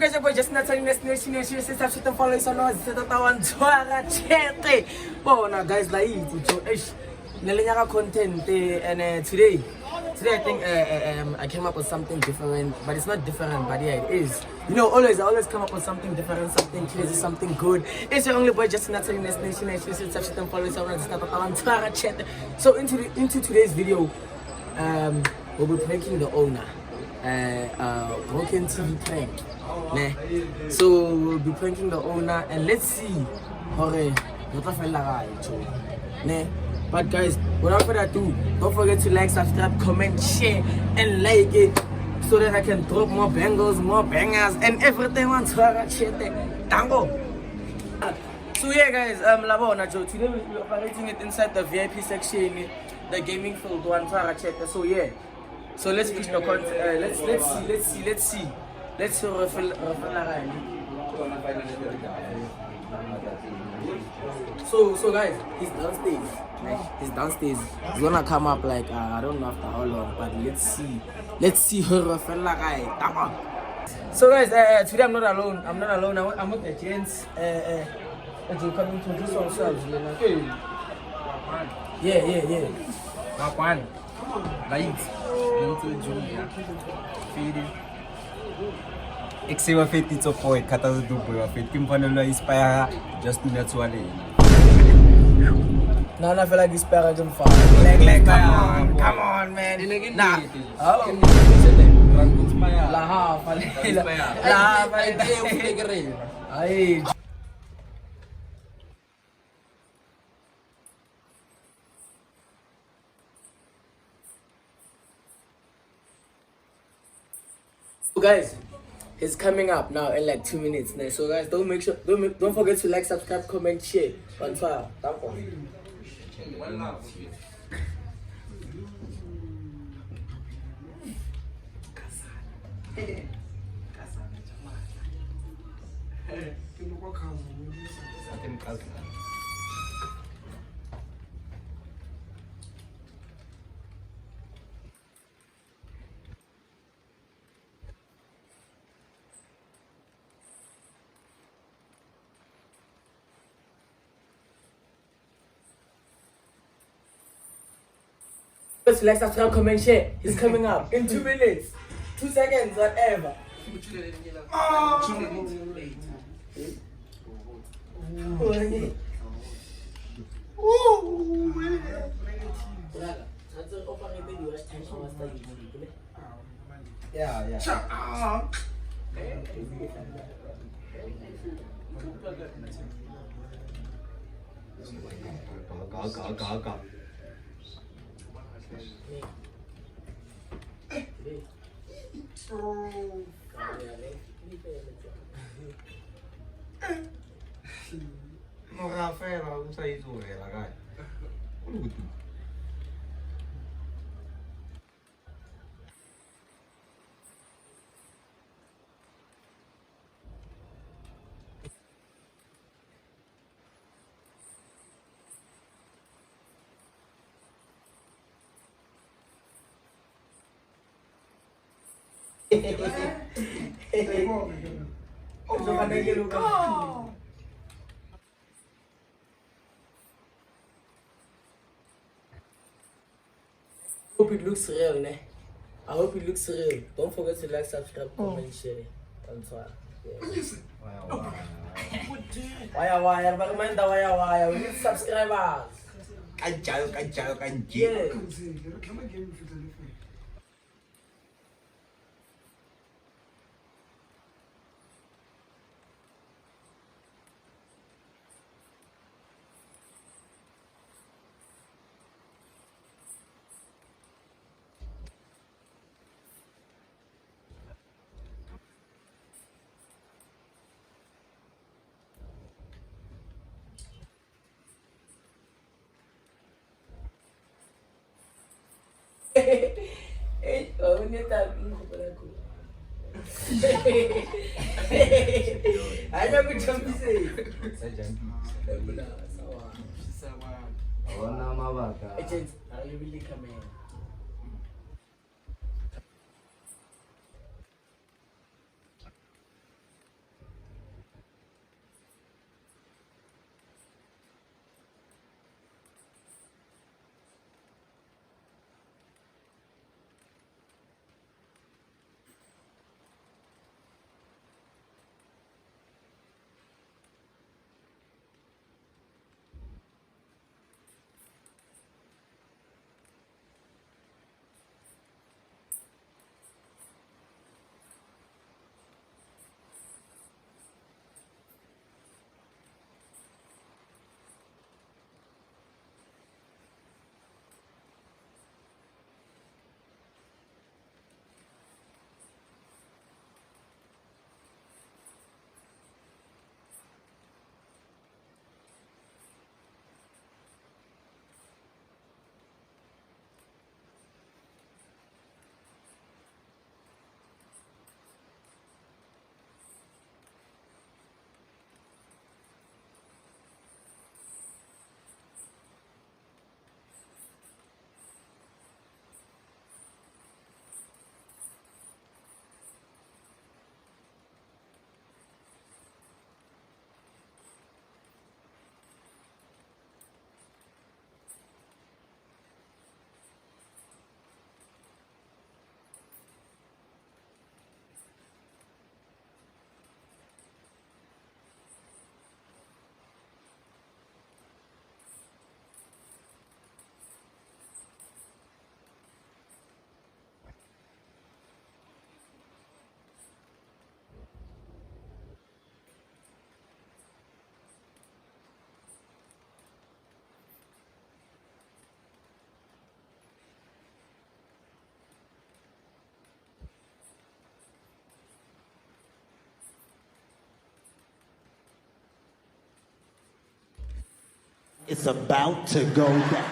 guys, boy, just not telling us nation follow us on us now guys like content and today I think I came up with something different, but it's not different, but yeah, it is. You know, I always come up with something different, something crazy, something good. It's your only boy, just not telling us nation follow us on so into today's video, we'll be pranking the owner. Broken TV prank. Nah. So we'll be pranking the owner and let's see. Nah. But guys, without further ado, don't forget to like, subscribe, comment, share, and like it so that I can drop more bangles, more bangers, and everything on Tango. So yeah guys, today we'll be operating it inside the VIP section, the gaming field one. So yeah. So let's push the content. Let's see. Let's refill. So guys, he's downstairs. He's downstairs. He's gonna come up like I don't know after how long, but let's see. Let's see her refill guy. Come on. So guys, today I'm not alone. I'm with the gents. We'll come introduce ourselves. Yeah. One. Lights. Junior. Feeding. Exiwa feti tsopoe kata dubo wa feti kimfanelo inspire just not wale. Now I feel like this pair is far. Come on, man. Nah. Oh. Guys, it's coming up now in like 2 minutes now. So guys, don't forget to like, subscribe, comment, share. On fire. Like, subscribe, comment, share. He's coming up in 2 minutes, 2 seconds, whatever. Yeah. Go. No café, vamos a ir sobre la calle. Hope it looks real, ne? I hope it looks real. Don't forget to like, subscribe, comment, share. On fire. Why? We need subscribers. Yeah. Hanya kuchambise. Sawa. Wana mabaka. Agent, are you really coming? It's about to go down.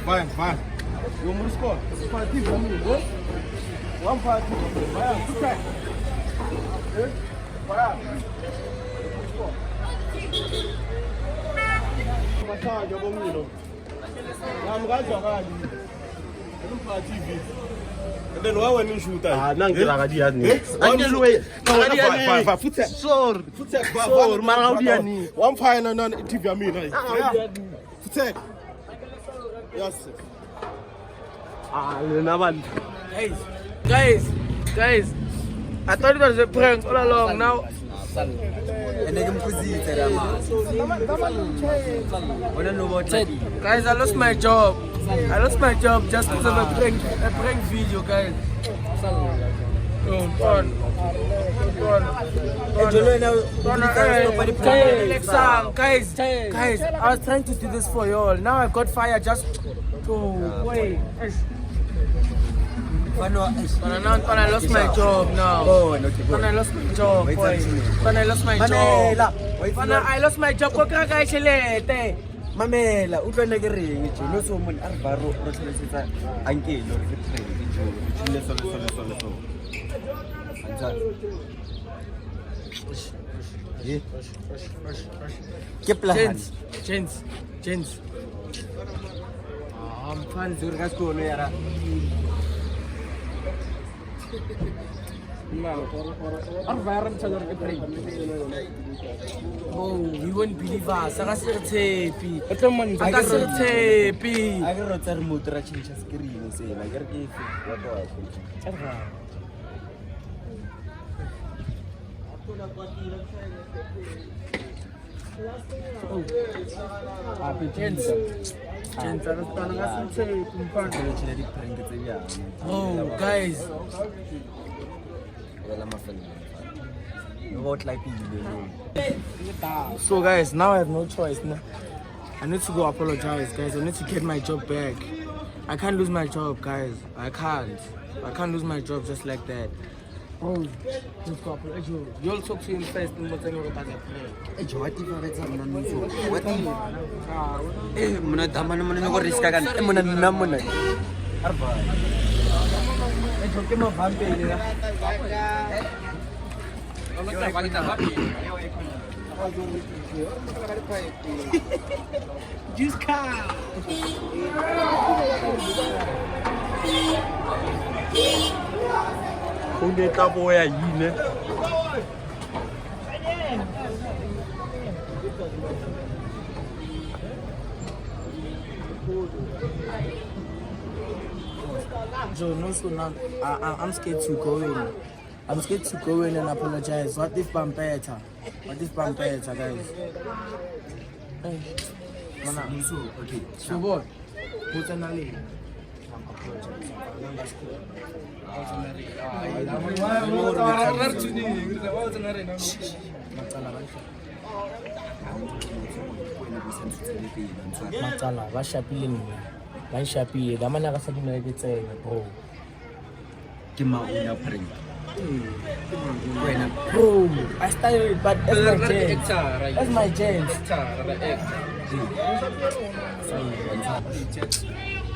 Bayan. Yung musko. Party kami, bro. One party. Bayan, okay. Bayan. Masaya bomino. Namgaza kali. Yung party vi. And then why when you shoot at? Nang kira dia ni. Angel way. Fa Footstep. Sor. Footstep. Sor marau dia ni. One fine and on TV me na. Footstep. Yes. Naman. Guys, I thought it was a prank all along. Now, guys, I lost my job. Just because of a prank video, guys. Guys, I was trying to do this for you all. Now I got fire just to wait. When I lost my job now. When I lost my job, boy. When I lost my job. When I lost my job, ko kaya kaya silete. Mamela, utlwa nna ke reng tje no so mon arbaro ro tlhalosetsa ankelo re tre le ke plan Gents. I'm fine zur gas ko no yara. Oh, you won't believe us. I got tepi. A ke ro tsa remote ra change screen se la ke re ke Gents, oh, guys. So guys, now I have no choice. I need to go apologize, guys. I need to get my job back. I can't lose my job, guys. I can't lose my job just like that. Bro, let's go. You'll talk to him first and what's going to Ejo what if I tsa mna nso what mna dama no mna go riska kan mna nna mna arba Ejo ke mo vampe ya. Juice car. Onde tá boa aí, né? Joe, no, so now I'm scared to go in. I'm scared to go in and apologize. What if Pampeta? What if Pampeta, guys? Hey, mana? okay So what? What's an alley? Matsala, ba shapile nna. Ba shapile, ba mana ka sa dina ke tsena, bro. ke ma una prank wena Bro, I started but that's my chance. That's my chance.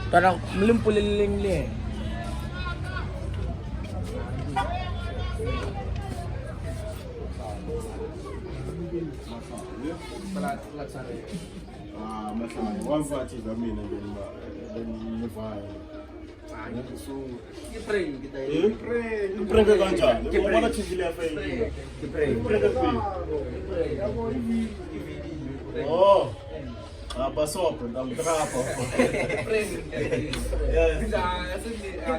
Tarang melimpulilin le. Masana, one party za mina then nivaya. So prank kanjani? Ubona TV le afayini. Prank. Oh. Apa sopo ndamtrapa. Yes.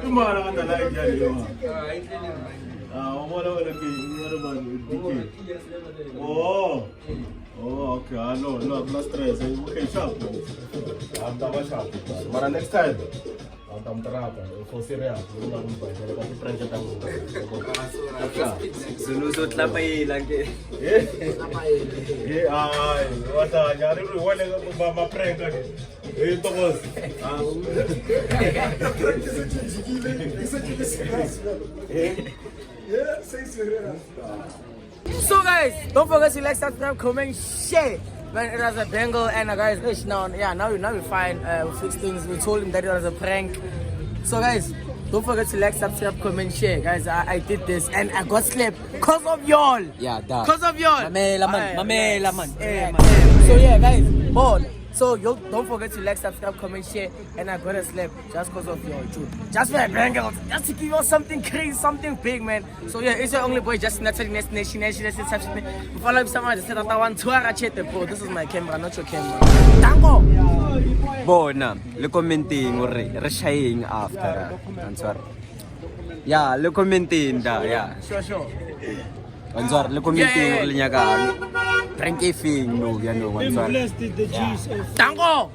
Kumara kanda la njani yo. Ubona wena ke Oh. Oh, okay. No, stress. Okay, sharp. I'm sharp. But next time, I'm trapa. For serious. sunu so tla pa ilang ke Ay, wata nyari ru wale ma prank ani. Tokos. So guys, don't forget to like, subscribe, comment, share. Man, it was a bangle and guys, now we're fine. We fixed things. We told him that it was a prank. So guys, don't forget to like, subscribe, comment, share. Guys, I did this and I got slapped because of y'all. yeah that Because of y'all. mamela man So yeah, guys, hold. So you don't forget to like, subscribe, comment, share, and I got a slap just because of your too. Just for a bangle, just to give you something crazy, something big, man. So yeah, it's your only boy, Justin Natalie, Nation. Follow me somewhere. Just that I want to bro. This is my camera, not your camera. Tango. bona le commenting re shaying after answer yeah le commenting da yeah Sure. answer le commenting le nyaka prank thing no ya no answer Tango.